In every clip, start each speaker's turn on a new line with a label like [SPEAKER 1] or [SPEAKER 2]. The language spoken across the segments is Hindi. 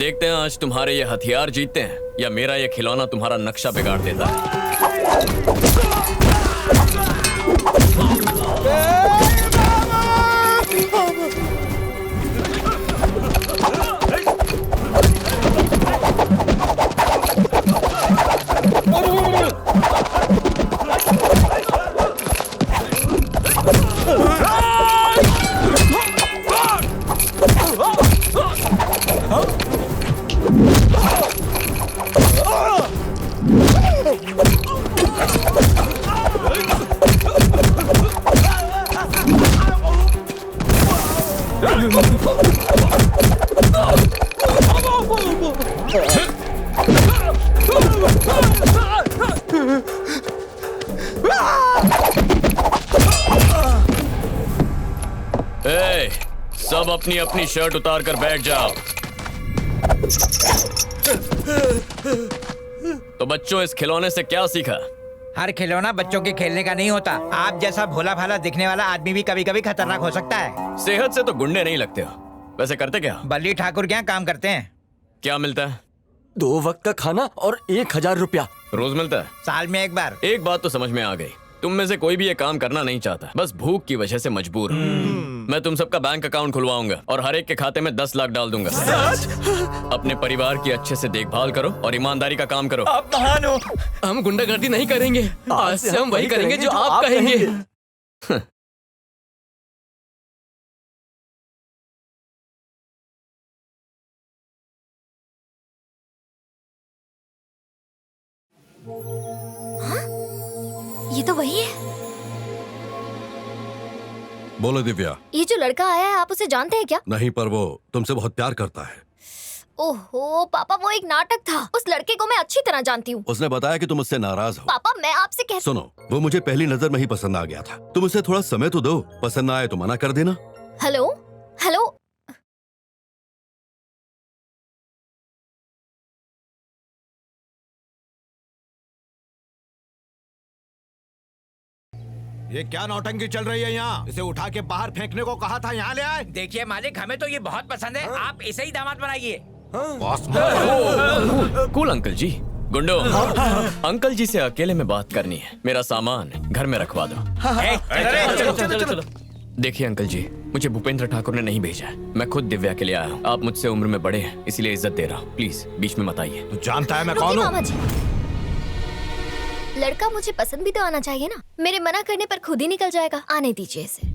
[SPEAKER 1] देखते हैं आज तुम्हारे ये हथियार जीतते हैं या मेरा ये खिलौना तुम्हारा नक्शा बिगाड़ देता है। ए, सब अपनी अपनी शर्ट उतार कर बैठ जाओ। तो बच्चों, इस खिलौने से क्या सीखा?
[SPEAKER 2] हर खिलौना बच्चों के खेलने का नहीं होता। आप जैसा भोला भाला दिखने वाला आदमी भी कभी कभी खतरनाक हो सकता है।
[SPEAKER 1] सेहत से तो गुंडे नहीं लगते हो। वैसे करते क्या?
[SPEAKER 2] बल्ली ठाकुर क्या काम करते हैं?
[SPEAKER 1] क्या मिलता है?
[SPEAKER 3] 2 वक्त का खाना और 1000 रुपया
[SPEAKER 1] रोज मिलता है?
[SPEAKER 2] साल में एक बार।
[SPEAKER 1] एक बात तो समझ में आ गई, तुम में से कोई भी ये काम करना नहीं चाहता, बस भूख की वजह से मजबूर हो। मैं तुम सबका बैंक अकाउंट खुलवाऊंगा और हर एक के खाते में 10 लाख डाल दूंगा। अपने परिवार की अच्छे से देखभाल करो और ईमानदारी का काम करो।
[SPEAKER 3] आप महान हो। हम गुंडागर्दी नहीं करेंगे। आज से हम वही करेंगे जो आप कहेंगे।
[SPEAKER 4] ये तो वही है।
[SPEAKER 5] बोलो दिव्या।
[SPEAKER 4] ये जो लड़का आया है, आप उसे जानते हैं क्या?
[SPEAKER 5] नहीं, पर वो तुमसे बहुत प्यार करता है।
[SPEAKER 4] ओहो पापा, वो एक नाटक था। उस लड़के को मैं अच्छी तरह जानती हूँ।
[SPEAKER 5] उसने बताया कि तुम उससे नाराज हो।
[SPEAKER 4] पापा, मैं आपसे कह...
[SPEAKER 5] सुनो, वो मुझे पहली नजर में ही पसंद आ गया था। तुम उसे थोड़ा समय तो दो, पसंद ना आए तो मना कर देना।
[SPEAKER 4] हेलो हेलो,
[SPEAKER 6] ये क्या नौटंकी चल रही है यहाँ? इसे उठा के बाहर फेंकने को कहा था, यहाँ ले आए।
[SPEAKER 2] देखिए मालिक, हमें तो ये बहुत पसंद है। आप इसे ही दामाद बनाइए।
[SPEAKER 6] बॉस,
[SPEAKER 1] कूल अंकल जी। गुंडो, अंकल जी से अकेले में बात करनी है। मेरा सामान घर में रखवा दो।
[SPEAKER 2] चलो।
[SPEAKER 1] देखिए अंकल जी, मुझे भूपेंद्र ठाकुर ने नहीं भेजा है। मैं खुद दिव्या के लिए आया हूँ। आप मुझसे उम्र में बड़े हैं, इसीलिए इज्जत दे रहा हूँ। प्लीज बीच में मत आइए।
[SPEAKER 6] तू जानता है मैं
[SPEAKER 4] रुकिए
[SPEAKER 6] कौन
[SPEAKER 4] मामा
[SPEAKER 6] हूँ?
[SPEAKER 4] जी। लड़का मुझे पसंद भी तो आना चाहिए ना। मेरे मना करने पर खुद ही निकल जाएगा। आने दीजिए इसे।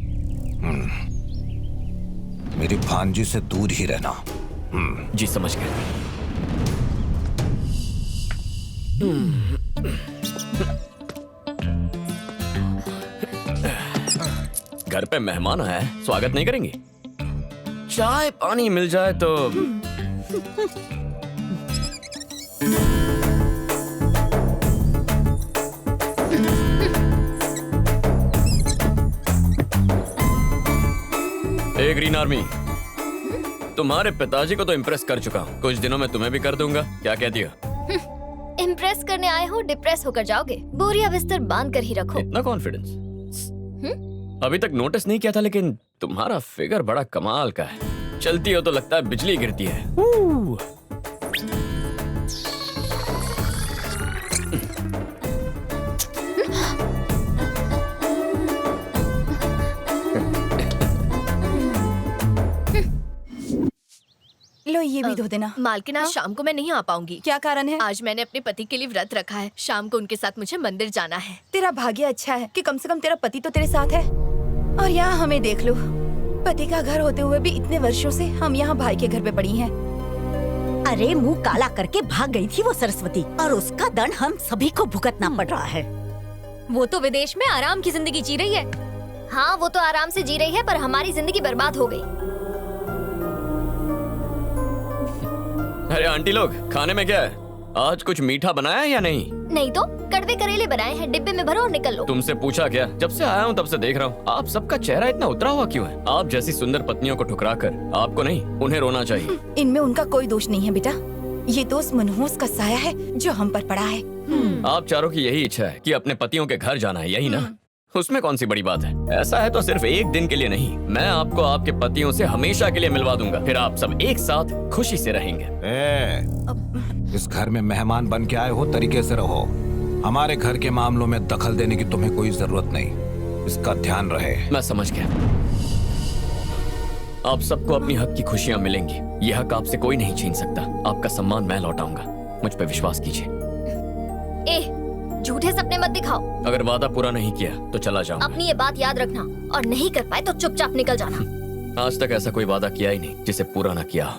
[SPEAKER 6] मेरी भांजी से दूर ही रहना।
[SPEAKER 1] जी समझ गए। घर पे मेहमान आया है, स्वागत नहीं करेंगे? चाय पानी मिल जाए तो। ग्रीन आर्मी, तुम्हारे पिताजी को तो इम्प्रेस कर चुका हूँ, कुछ दिनों में तुम्हें भी कर दूंगा। क्या कहती हो?
[SPEAKER 4] इम्प्रेस करने आए हो, डिप्रेस होकर जाओगे। बोरिया बिस्तर बांध कर ही रखो।
[SPEAKER 1] इतना कॉन्फिडेंस? अभी तक नोटिस नहीं किया था, लेकिन तुम्हारा फिगर बड़ा कमाल का है। चलती हो तो लगता है बिजली गिरती है।
[SPEAKER 7] लो ये भी धो देना।
[SPEAKER 8] मालकिन, आज शाम को मैं नहीं आ पाऊंगी।
[SPEAKER 7] क्या कारण है?
[SPEAKER 8] आज मैंने अपने पति के लिए व्रत रखा है। शाम को उनके साथ मुझे मंदिर जाना है।
[SPEAKER 7] तेरा भाग्य अच्छा है कि कम से कम तेरा पति तो तेरे साथ है। और यहाँ हमें देख लो, पति का घर होते हुए भी इतने वर्षों से हम यहाँ भाई के घर पे पड़ी हैं।
[SPEAKER 9] अरे मुंह काला करके भाग गई थी वो सरस्वती, और उसका दंड हम सभी को भुगतना पड़ रहा है।
[SPEAKER 4] वो तो विदेश में आराम की जिंदगी जी रही है। हाँ, वो तो आराम से जी रही है, पर हमारी जिंदगी बर्बाद हो गई।
[SPEAKER 1] अरे आंटी लोग, खाने में क्या है? आज कुछ मीठा बनाया है या नहीं?
[SPEAKER 4] नहीं तो कड़वे करेले बनाए हैं, डिब्बे में भरो और निकल लो।
[SPEAKER 1] तुमसे पूछा क्या? जब से आया हूँ तब से देख रहा हूँ, आप सबका चेहरा इतना उतरा हुआ क्यों है? आप जैसी सुंदर पत्नियों को ठुकरा कर आपको नहीं, उन्हें रोना चाहिए।
[SPEAKER 7] इनमें उनका कोई दोष नहीं है बेटा, ये तो उस मनहूस का साया है जो हम पर पड़ा है।
[SPEAKER 1] आप चारों की यही इच्छा है कि अपने पतियों के घर जाना है, यही ना? उसमें कौन सी बड़ी बात है? ऐसा है तो सिर्फ एक दिन के लिए नहीं, मैं आपको आपके पतियों से हमेशा के लिए मिलवा दूंगा। फिर आप सब एक साथ खुशी से रहेंगे।
[SPEAKER 6] इस घर में मेहमान बन के आए हो, तरीके से रहो। हमारे घर के मामलों में दखल देने की तुम्हें कोई जरूरत नहीं, इसका ध्यान रहे।
[SPEAKER 1] मैं समझ गया। आप सबको अपनी हक की खुशियां मिलेंगी। यह हक आपसे कोई नहीं छीन सकता। आपका सम्मान मैं लौटाऊंगा, मुझ पे विश्वास कीजिए।
[SPEAKER 4] झूठे सपने मत दिखाओ।
[SPEAKER 1] अगर वादा पूरा नहीं किया तो चला जाऊंगा।
[SPEAKER 4] अपनी ये बात याद रखना, और नहीं कर पाए तो चुपचाप निकल जाना।
[SPEAKER 1] आज तक ऐसा कोई वादा किया ही नहीं जिसे पूरा ना किया हो।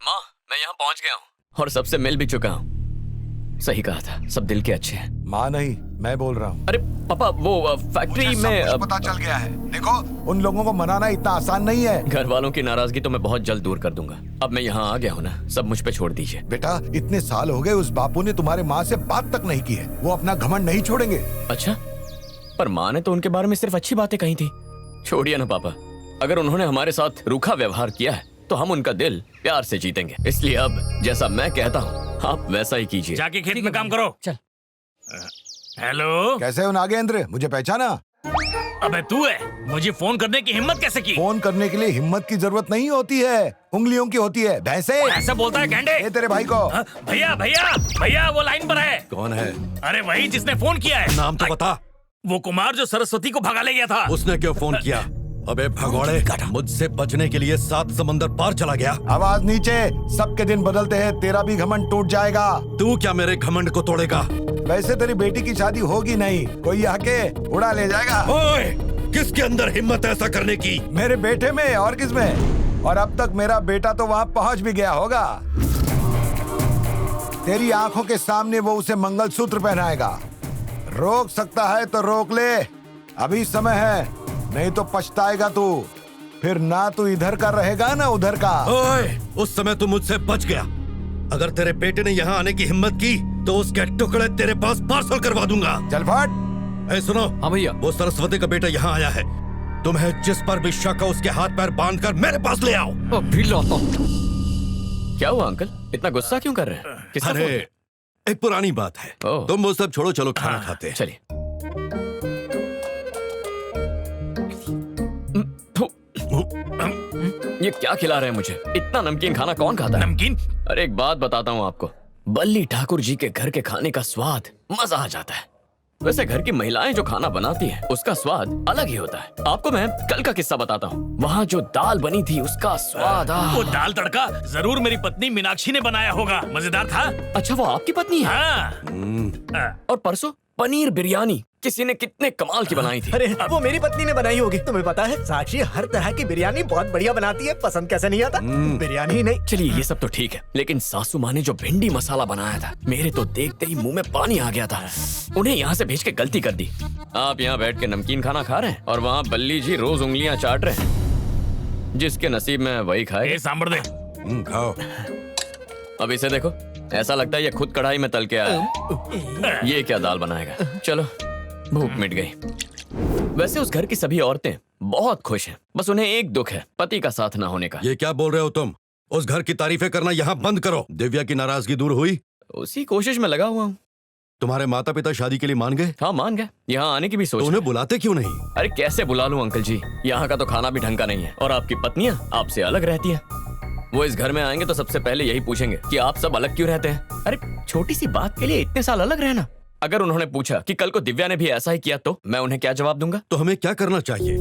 [SPEAKER 1] माँ, मैं यहाँ पहुँच गया हूँ और सबसे मिल भी चुका हूँ। सही कहा था, सब दिल के अच्छे हैं।
[SPEAKER 6] माँ नहीं, मैं बोल रहा हूँ।
[SPEAKER 1] अरे पापा, वो फैक्ट्री में
[SPEAKER 6] पता चल गया है। देखो, उन लोगों को मनाना इतना आसान नहीं है।
[SPEAKER 1] घर वालों की नाराजगी तो मैं बहुत जल्द दूर कर दूंगा। अब मैं यहाँ आ गया हूँ ना, सब मुझ पे छोड़ दीजिए।
[SPEAKER 6] बेटा, इतने साल हो गए, उस बापू ने तुम्हारे माँ से बात तक नहीं की है। वो अपना घमंड नहीं छोड़ेंगे।
[SPEAKER 1] अच्छा, पर माँ ने तो उनके बारे में सिर्फ अच्छी बातें कही थी। छोड़िए ना पापा, अगर उन्होंने हमारे साथ रूखा व्यवहार किया है तो हम उनका दिल प्यार से जीतेंगे। इसलिए अब जैसा मैं कहता हूँ आप वैसा ही कीजिए।
[SPEAKER 10] जाके खेत में काम करो।
[SPEAKER 3] चल।
[SPEAKER 10] हेलो,
[SPEAKER 6] कैसे हो नागेंद्र? मुझे पहचाना?
[SPEAKER 10] अबे तू है? मुझे फोन करने की हिम्मत कैसे की?
[SPEAKER 6] फोन करने के लिए हिम्मत की जरूरत नहीं होती है, उंगलियों की होती है। भैंसे
[SPEAKER 10] ऐसा बोलता है गेंडे?
[SPEAKER 6] ये तेरे भाई को।
[SPEAKER 10] भैया भैया भैया, वो लाइन पर है।
[SPEAKER 5] कौन है?
[SPEAKER 10] अरे वही जिसने फोन किया है।
[SPEAKER 5] नाम तो बता।
[SPEAKER 10] वो कुमार जो सरस्वती को भगा ले गया था।
[SPEAKER 5] उसने क्यों फोन किया? अबे भगोड़े, मुझसे बचने के लिए 7 समंदर पार चला गया।
[SPEAKER 6] आवाज नीचे। सबके दिन बदलते हैं, तेरा भी घमंड टूट जाएगा।
[SPEAKER 5] तू क्या मेरे घमंड को तोड़ेगा?
[SPEAKER 6] वैसे तेरी बेटी की शादी होगी नहीं, कोई आके उड़ा ले जाएगा।
[SPEAKER 5] ओए, किसके अंदर हिम्मत ऐसा करने की?
[SPEAKER 6] मेरे बेटे में, और किसमें? और अब तक मेरा बेटा तो वहाँ पहुँच भी गया होगा। तेरी आंखों के सामने वो उसे मंगलसूत्र पहनाएगा। रोक सकता है तो रोक ले, अभी समय है, नहीं तो पछताएगा तू। फिर ना तू इधर का रहेगा ना उधर का।
[SPEAKER 5] ओए, उस समय तू मुझसे बच गया। अगर तेरे बेटे ने यहाँ आने की हिम्मत की तो उसके टुकड़े तेरे पास पार्सल करवा दूंगा।
[SPEAKER 6] चल फट।
[SPEAKER 5] ऐ सुनो।
[SPEAKER 3] हाँ भैया।
[SPEAKER 5] वो सरस्वती का बेटा यहाँ आया है। तुम्हें जिस पर भी शक हो उसके हाथ पैर बांधकर मेरे पास ले आओ।
[SPEAKER 3] अभी लाता हूँ।
[SPEAKER 1] क्या हुआ अंकल, इतना गुस्सा क्यों कर रहे हैं? किसका फोन?
[SPEAKER 5] अरे, एक पुरानी बात है।
[SPEAKER 1] ओह।
[SPEAKER 5] तुम वो सब छोड़ो, चलो खाना खाते हैं।
[SPEAKER 1] चलिए। ये क्या खिला रहे हैं मुझे? इतना नमकीन खाना कौन खाता है?
[SPEAKER 10] नमकीन?
[SPEAKER 1] अरे एक बात बताता हूँ आपको, बल्ली ठाकुर जी के घर के खाने का स्वाद मजा आ जाता है। वैसे घर की महिलाएं जो खाना बनाती हैं, उसका स्वाद अलग ही होता है। आपको मैं कल का किस्सा बताता हूँ। वहाँ जो दाल बनी थी उसका स्वाद
[SPEAKER 10] वो दाल तड़का जरूर मेरी पत्नी मीनाक्षी ने बनाया होगा, मजेदार था।
[SPEAKER 1] अच्छा, वो आपकी पत्नी है?
[SPEAKER 10] हाँ।
[SPEAKER 1] और परसों पनीर बिरयानी किसी ने कितने कमाल की बनाई थी।
[SPEAKER 11] अरे वो मेरी पत्नी ने बनाई होगी। तुम्हें पता है साक्षी हर तरह की बिरयानी बहुत बढ़िया बनाती है। पसंद कैसे नहीं आता? बिरयानी ही नहीं।
[SPEAKER 1] चलिए ये सब तो ठीक है, लेकिन सासू माँ ने जो भिंडी मसाला बनाया था, मेरे तो देखते ही मुंह में पानी आ गया था। उन्हें यहाँ से भेज के गलती कर दी। आप यहाँ बैठ के नमकीन खाना खा रहे हैं और वहाँ बल्ली जी रोज उंगलियाँ चाट रहे हैं। जिसके नसीब में वही खाए।
[SPEAKER 10] सांभर दे।
[SPEAKER 5] खाओ।
[SPEAKER 1] अब इसे देखो, ऐसा लगता है ये खुद कढ़ाई में तल के आया है। ये क्या दाल बनाएगा? चलो, भूख मिट गई। वैसे उस घर की सभी औरतें बहुत खुश हैं, बस उन्हें एक दुख है, पति का साथ ना होने का।
[SPEAKER 5] ये क्या बोल रहे हो तुम? उस घर की तारीफें करना यहाँ बंद करो। दिव्या की नाराजगी दूर हुई?
[SPEAKER 1] उसी कोशिश में लगा हुआ हूँ।
[SPEAKER 5] तुम्हारे माता पिता शादी के लिए मान गए?
[SPEAKER 1] हाँ मान गए। यहाँ आने की भी सोच
[SPEAKER 5] तो उन्हें बुलाते क्यों नहीं?
[SPEAKER 1] अरे कैसे बुला लूं अंकल जी, यहाँ का तो खाना भी ढंग का नहीं है और आपकी पत्नियाँ आपसे अलग रहती हैं। वो इस घर में आएंगे तो सबसे पहले यही पूछेंगे कि आप सब अलग क्यों रहते हैं। अरे छोटी सी बात के लिए इतने साल अलग रहना। अगर उन्होंने पूछा कि कल को दिव्या ने भी ऐसा ही किया तो मैं उन्हें क्या जवाब दूंगा?
[SPEAKER 5] तो हमें क्या करना चाहिए?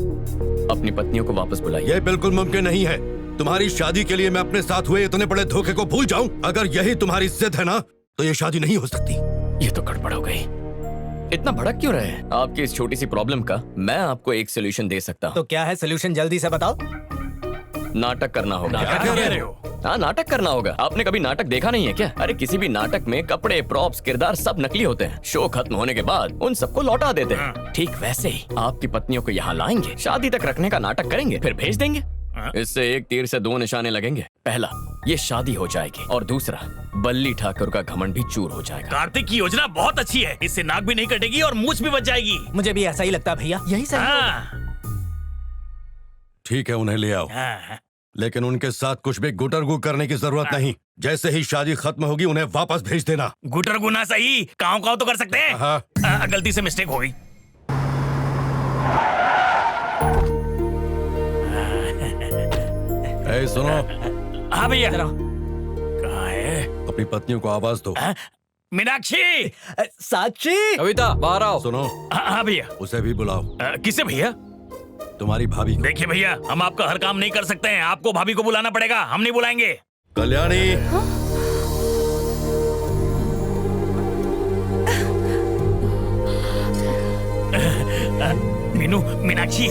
[SPEAKER 1] अपनी पत्नियों को वापस बुलाइए।
[SPEAKER 5] यह बिल्कुल मुमकिन नहीं है। तुम्हारी शादी के लिए मैं अपने साथ हुए इतने बड़े धोखे को भूल जाऊं? अगर यही तुम्हारी जिद है ना, तो ये शादी नहीं हो सकती।
[SPEAKER 1] ये तो गड़बड़ हो गई। इतना भड़क क्यों रहे हैं? आपकी इस छोटी सी प्रॉब्लम का मैं आपको एक सोल्यूशन दे सकता हूँ।
[SPEAKER 11] तो क्या है सोल्यूशन, जल्दी से बताओ।
[SPEAKER 1] नाटक करना होगा।
[SPEAKER 10] क्या कह रहे हो?
[SPEAKER 1] हाँ, नाटक करना होगा। आपने कभी नाटक देखा नहीं है क्या? अरे किसी भी नाटक में कपड़े, प्रॉप्स, किरदार सब नकली होते हैं। शो खत्म होने के बाद उन सबको लौटा देते हैं। ठीक वैसे ही आपकी पत्नियों को यहाँ लाएंगे, शादी तक रखने का नाटक करेंगे, फिर भेज देंगे। इससे एक तीर से दो निशाने लगेंगे। पहला, ये शादी हो जाएगी और दूसरा, बल्ली ठाकुर का घमंड भी चूर हो जाएगा।
[SPEAKER 10] कार्तिक की योजना बहुत अच्छी है, इससे नाक भी नहीं कटेगी और मूछ भी बच जाएगी।
[SPEAKER 11] मुझे भी ऐसा ही लगता है भैया, यही सही होगा।
[SPEAKER 10] हाँ।
[SPEAKER 5] ठीक है, उन्हें ले आओ।
[SPEAKER 10] हाँ।
[SPEAKER 5] लेकिन उनके साथ कुछ भी गुटरगु करने की जरूरत नहीं। जैसे ही शादी खत्म होगी उन्हें वापस भेज देना।
[SPEAKER 10] गुटर गुना सही, काव काव तो कर सकते हैं।
[SPEAKER 5] हाँ।
[SPEAKER 10] गलती से मिस्टेक हो गई।
[SPEAKER 5] ए, सुनो।
[SPEAKER 10] हाँ भैया। कहाँ है?
[SPEAKER 5] अपनी पत्नियों को आवाज दो।
[SPEAKER 10] मीनाक्षी,
[SPEAKER 11] साक्षी,
[SPEAKER 3] कविता बाहर आओ।
[SPEAKER 5] सुनो।
[SPEAKER 10] हाँ भैया।
[SPEAKER 5] उसे भी बुलाओ।
[SPEAKER 10] किसे भैया?
[SPEAKER 5] तुम्हारी भाभी को।
[SPEAKER 10] देखिए भैया, हम आपका हर काम नहीं कर सकते हैं, आपको भाभी को बुलाना पड़ेगा, हम नहीं बुलाएंगे।
[SPEAKER 5] कल्याणी।
[SPEAKER 10] मीनू, मीनाक्षी।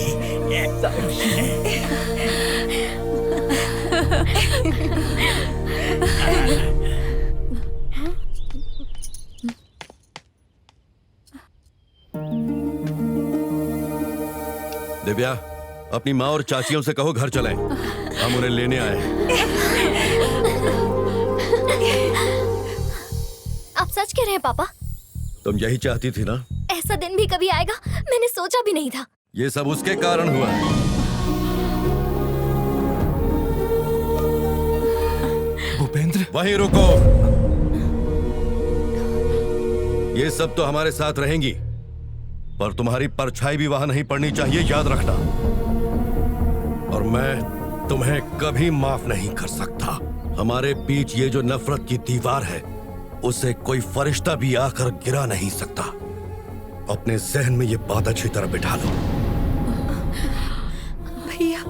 [SPEAKER 5] दिव्या, अपनी माँ और चाचियों से कहो घर चलें, हम उन्हें लेने आए हैं।
[SPEAKER 4] आप सच कह रहे हैं पापा?
[SPEAKER 5] तुम यही चाहती थी ना?
[SPEAKER 4] ऐसा दिन भी कभी आएगा मैंने सोचा भी नहीं था।
[SPEAKER 5] ये सब उसके कारण हुआ है।
[SPEAKER 6] भूपेंद्र,
[SPEAKER 5] वहीं रुको। ये सब तो हमारे साथ रहेंगी, पर तुम्हारी परछाई भी वहां नहीं पड़नी चाहिए, याद रखना। और मैं तुम्हें कभी माफ नहीं कर सकता। हमारे बीच ये जो नफरत की दीवार है, उसे कोई फरिश्ता भी आकर गिरा नहीं सकता। अपने जहन में ये बात अच्छी तरह बिठा लो।
[SPEAKER 7] भैया,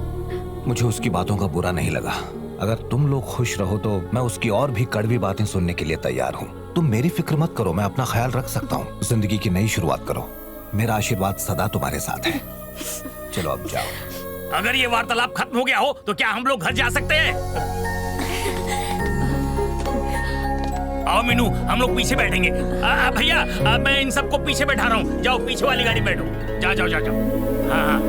[SPEAKER 12] मुझे उसकी बातों का बुरा नहीं लगा। अगर तुम लोग खुश रहो तो मैं उसकी और भी कड़वी बातें सुनने के लिए तैयार हूँ। तुम मेरी फिक्र मत करो, मैं अपना ख्याल रख सकता हूँ। जिंदगी की नई शुरुआत करो, मेरा आशीर्वाद सदा तुम्हारे साथ है। चलो अब जाओ।
[SPEAKER 10] अगर ये वार्तालाप खत्म हो गया हो तो क्या हम लोग घर जा सकते हैं? आओ मीनू, हम लोग पीछे बैठेंगे। भैया, मैं इन सबको पीछे बैठा रहा हूँ, जाओ पीछे वाली गाड़ी में बैठो। जाओ जाओ जाओ जाओ। हाँ हाँ।